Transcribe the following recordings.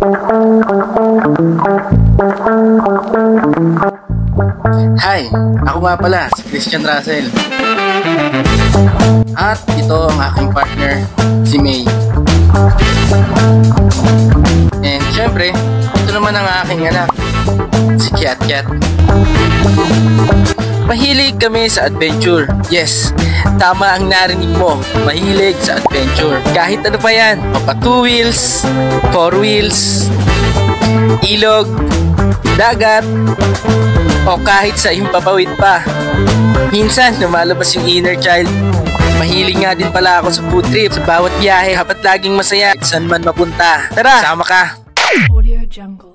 Hi! Ako nga pala, si Christian Russell. At ito ang aking partner, si May. And syempre, ito naman ang aking anak, si Kiat Kiat. Mahilig kami sa adventure. Yes, tama ang narinig mo. Mahilig sa adventure. Kahit ano pa yan. Mapa 2 wheels, 4 wheels, ilog, dagat, o kahit sa himpapawid pa. Minsan, lumalabas yung inner child. Mahilig nga din pala ako sa food trip. Sa bawat biyahe, dapat laging masaya. Saan man mapunta. Tara, sama ka! Audio Jungle.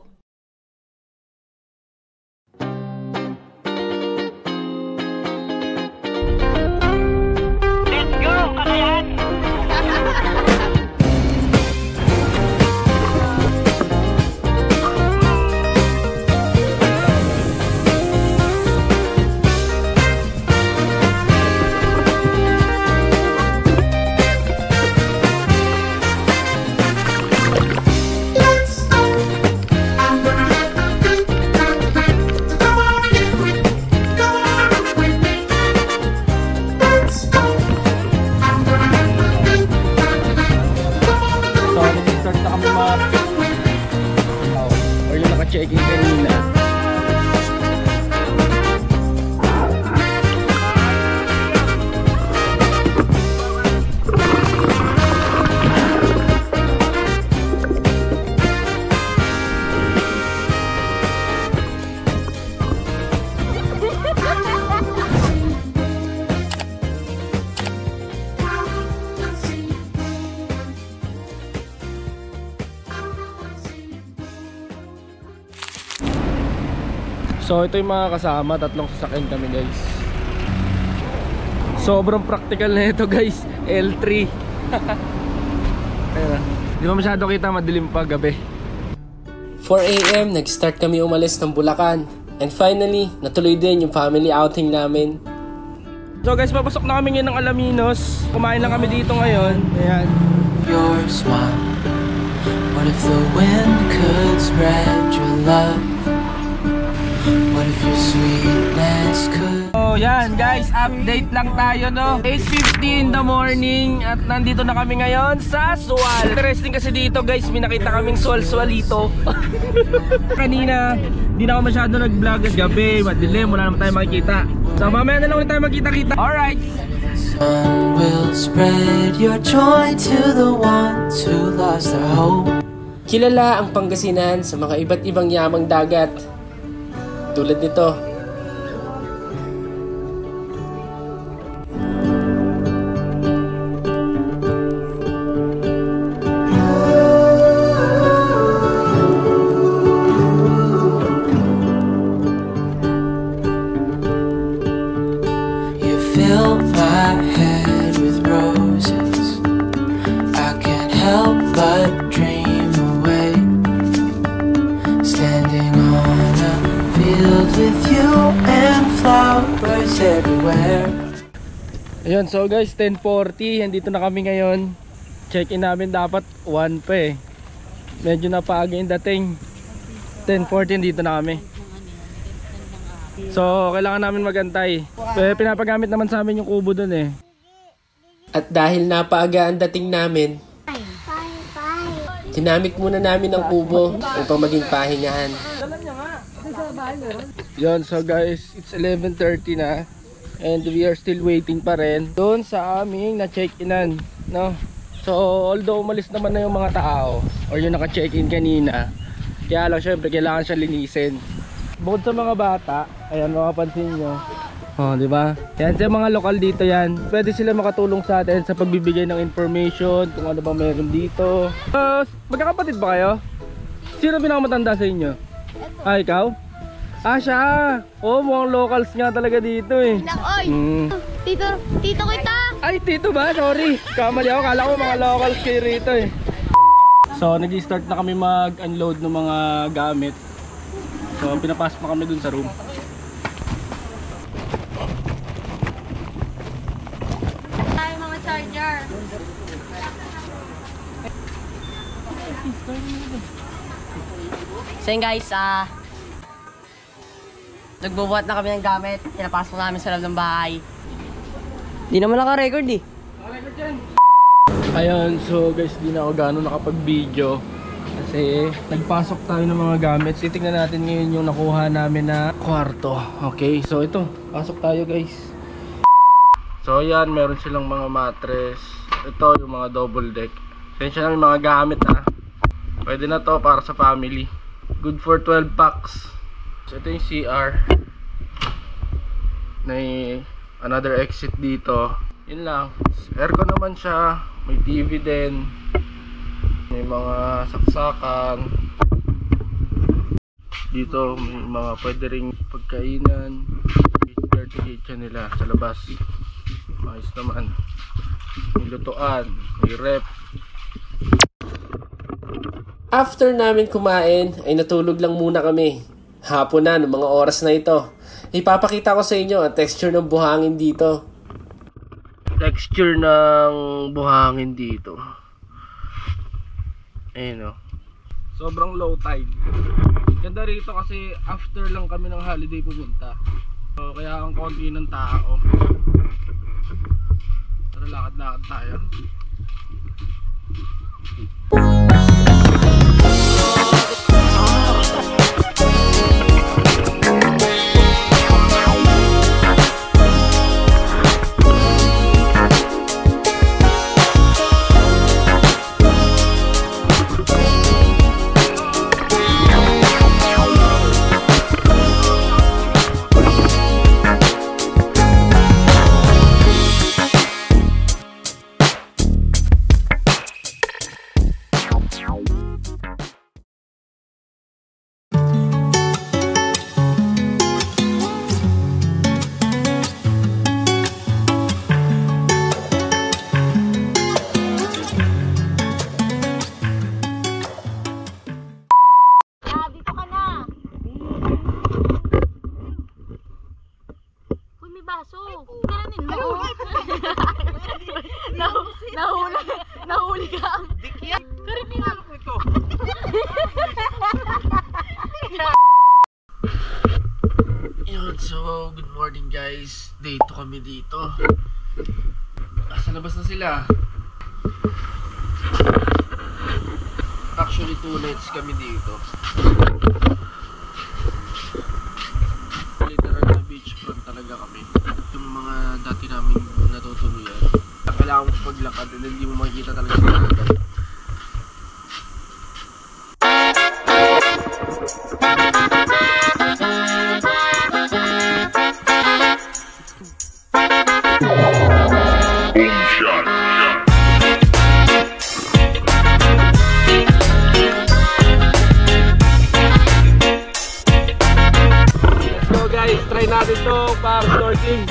Checking kanina. So ito yung mga kasama, tatlong sasakyan kami guys. Sobrang practical na ito guys, L3. Ayun, di ba masyado kita, madilim pa gabi. 4 AM nag-start kami umalis ng Bulacan. And finally, natuloy din yung family outing namin. So guys, papasok na kami ngayon ng Alaminos. Kumain lang kami dito ngayon. Ayan. Your smile. What if the wind could spread your love? What if your sweetness could... So yan guys, update lang tayo no. 8:50 in the morning at nandito na kami ngayon sa Sual. Interesting kasi dito guys, may nakita kaming sual-sualito. Kanina, di na ako masyado nag-vlog kasi gabi, madilim, wala naman tayo makikita. So mamaya na lang ulit tayo magkita-kita. Alright! Sun will spread your joy to the ones who lost their hope. Kilala ang Pangasinan sa mga iba't ibang yamang dagat. Tulad nito. You fill my head with roses. I can't help but dream away. Standing on a field with you and flowers everywhere. Ayun, so guys, 10:40, andito na kami ngayon. Check-in namin dapat 1 pa eh. Medyo napaaga yung dating. 10:40, dito na kami. So, kailangan namin magantay. Pinapagamit naman sa amin yung kubo dun eh. At dahil napaaga ang dating namin, tinamik muna namin ang kubo upang maging pahingahan. Yun, so guys, it's 11:30 na. And we are still waiting pa rin doon sa aming na-check-inan, no? So, although umalis naman na yung mga tao or yung naka-check-in kanina, kaya lang syempre kailangan siya linisin. Bukod sa mga bata, ayan, makapansin nyo. Oh, di ba? Yan sa mga lokal dito yan. Pwede sila makatulong sa atin sa pagbibigay ng information kung ano bang meron dito. Magkakapatid ba kayo? Sino pinakamatanda sa inyo? Ah, ikaw? Ah, siya. Oh, mukhang locals nga talaga dito eh. Oy! Tito kita! Ay, tito ba? Sorry. Kamali ako. Kala ko mga locals kayo rito eh. So, nag-start na kami mag-unload ng mga gamit. So, pinapasok na kami dun sa room. Ay, mga charger. So yun guys, nagbubuhat na kami ng gamit. Pinapasok namin sa loob ng bahay. Di naman naka-record eh. Ayun, so guys, di na ako gano'n nakapag-video kasi nagpasok tayo ng mga gamit. Titingnan natin ngayon yung nakuha namin na kwarto. Okay, so ito, pasok tayo guys. So ayan, meron silang mga mattress. Ito yung mga double deck. Sensya lang yung mga gamit ha. Pwede na to para sa family. Good for 12 packs. So ito yung CR. May another exit dito. Yun lang. Aircon naman siya. May TV din. May mga saksakan. Dito may mga pwede ring pagkainan. Dirty kitchen nila sa labas. Ayos naman. May lutuan. May rep. After namin kumain, ay natulog lang muna kami. Hapon na ng mga oras na ito. Ipapakita ko sa inyo ang texture ng buhangin dito. Texture ng buhangin dito. Ayun o. Sobrang low tide. Ganda rito kasi after lang kami ng holiday pumunta. So, kaya ang konti ng tao. Tara, lakad-lakad tayo. Nahuli ka. Dikya? Karimi nga ko ito. Yun, so good morning guys. Day 2 kami dito. Sa labas na sila. Actually 2 nights kami dito. Literal na beachfront talaga kami. Yung mga dati namin natutuluyan. Kailangan mo paglakad and hindi mo makikita talaga sa dagat. Let's go guys, try natin to para snorkeling.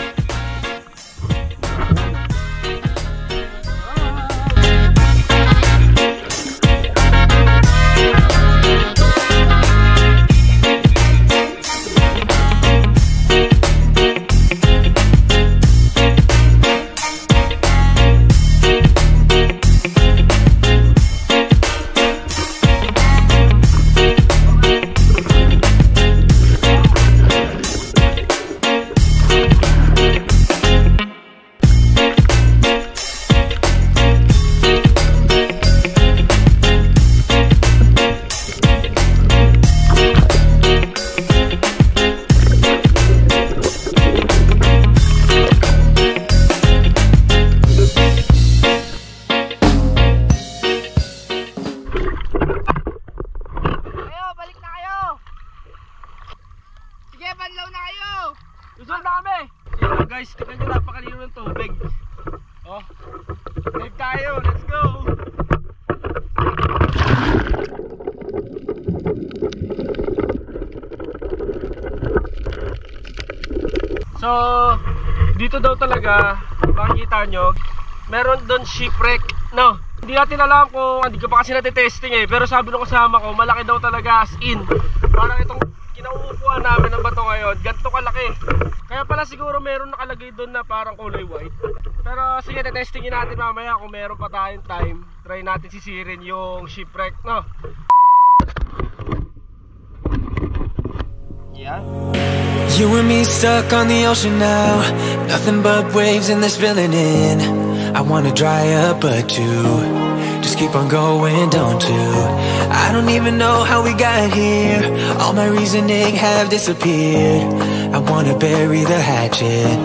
Guys, tignan nyo, napakalino ng tubig. Oh, dive tayo, let's go! So, dito daw talaga, makikita nyo, meron doon shipwreck, no? Hindi natin alam kung, hindi ko pa kasi natitesting eh, pero sabi nung kasama ko, malaki daw talaga as in. Parang itong kinauupuan namin ng bato ngayon, ganito kalaki. Kaya pala siguro meron nakalagay doon na parang kulay white. Pero sige, testingin natin mamaya kung meron pa tayong time. Try natin sisirin yung shipwreck, no? Yeah. You and me stuck on the ocean now. Nothing but waves in this filling in. I wanna dry up but you just keep on going, don't you? I don't even know how we got here. All my reasoning have disappeared. I wanna bury the hatchet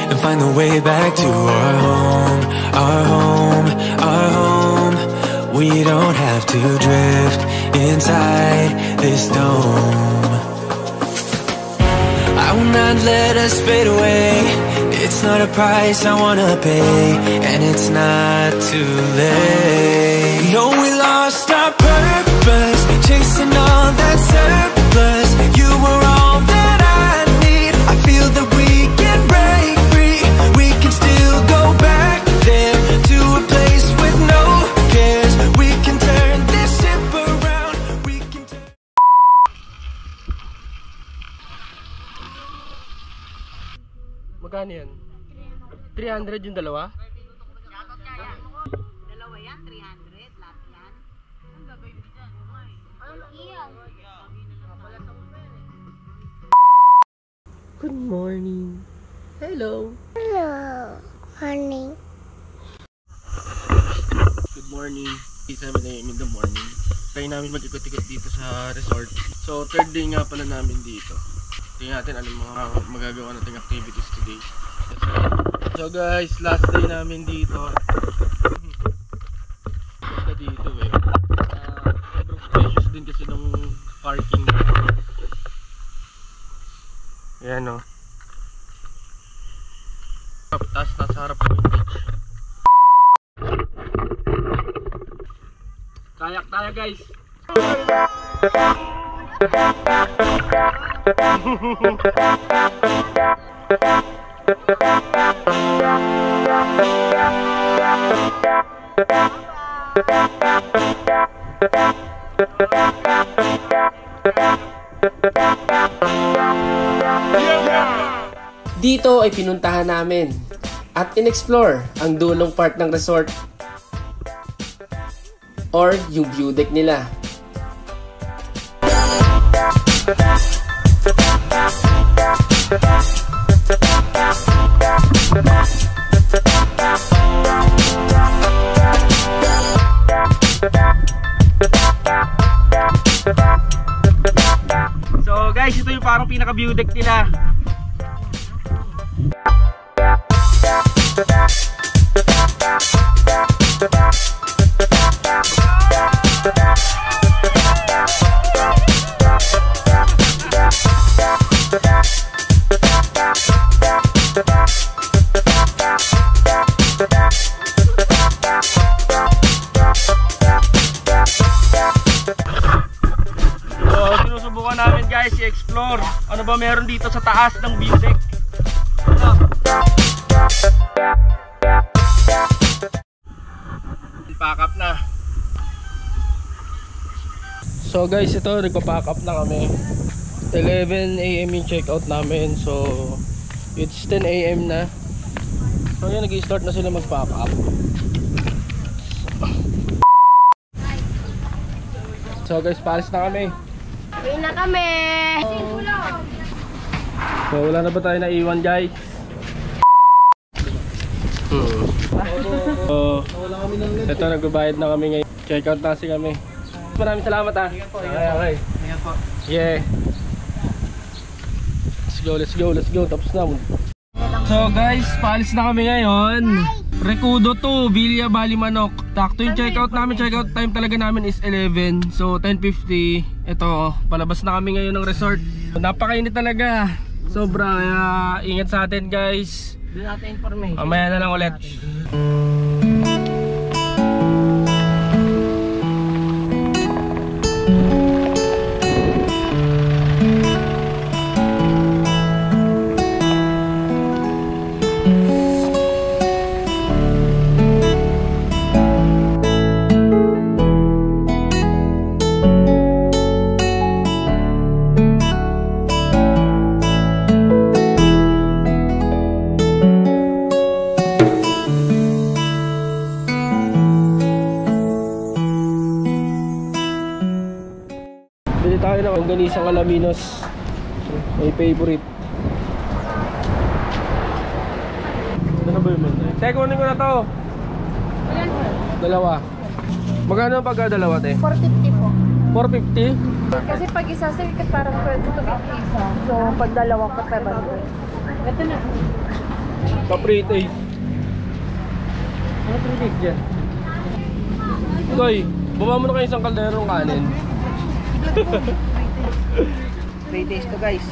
and find the way back to our home. Our home, our home. We don't have to drift inside this dome. I will not let us fade away. It's not a price I wanna pay, and it's not too late. No, we lost our purpose, chasing all that surplus. You were all that I need. I feel that we can break free. We can still go back there to a place with no cares. We can turn this ship around. We can turn. Magkano yan? 300 yung dalawa? Dalawa yan, 300. Lahat yan. Ang gagawin mo dyan? Iyan. Good morning. Hello. Morning. Good morning. 7 a.m. in the morning. Try namin mag-ikot-ikot dito sa resort. So, third day nga pala namin dito. Tingnan natin anong mga magagawa nating activities today. So guys, last day namin dito. Basta dito eh. Sobrang spacious din kasi ng parking. Ayan o. Tapos nasa harap ko yung beach. Kayak tayo guys. Dito ay pinuntahan namin at in-explore ang dulong part ng resort or yung view deck nila. So guys, ito yung parang pinaka-view deck nila. Sinusubukan namin guys i-explore ano ba meron dito sa taas ng view deck. Pack up na. So guys, ito nagpa-pack up na kami. 11 AM yung check out namin. So it's 10 AM na. So yan, nag-i-start na sila mag-pack up. So guys, paalis na kami. Uwi na kami. So wala na ba tayo naiwan guys? So ito, nagbabayad na kami ngayon. Check out na kasi kami. Maraming salamat ha. Okay. Yeah. Let's go. Tapos na. So guys, paalis na kami ngayon. Recodo to Villa Balimanok. Takto yung check out namin. Check out time talaga namin is 11. So 10:50. Ito, palabas na kami ngayon ng resort. Napakainit talaga. Sobra, kaya ingat sa atin guys. Doon natin information. Mamaya na lang ulit. Bili tayo ng longganisang Alaminos. May favorite. Ano ba yung menu? Teka, kunin ko na to. Dalawa. Magkano pagka dalawa, te? 450 po. 450? Kasi pag isa sir, parang 12 to 50 isa. So, pag dalawa ko, 500. Ito na. Kapri taste. Ano free taste dyan? Toy, baba mo na kayo isang kalderong kanin. Free taste to guys.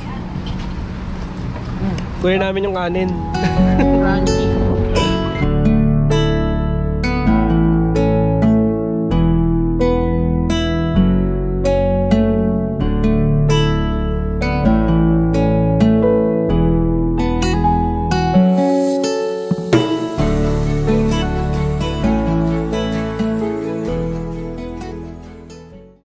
Kuya namin yung kanin. Crunchy.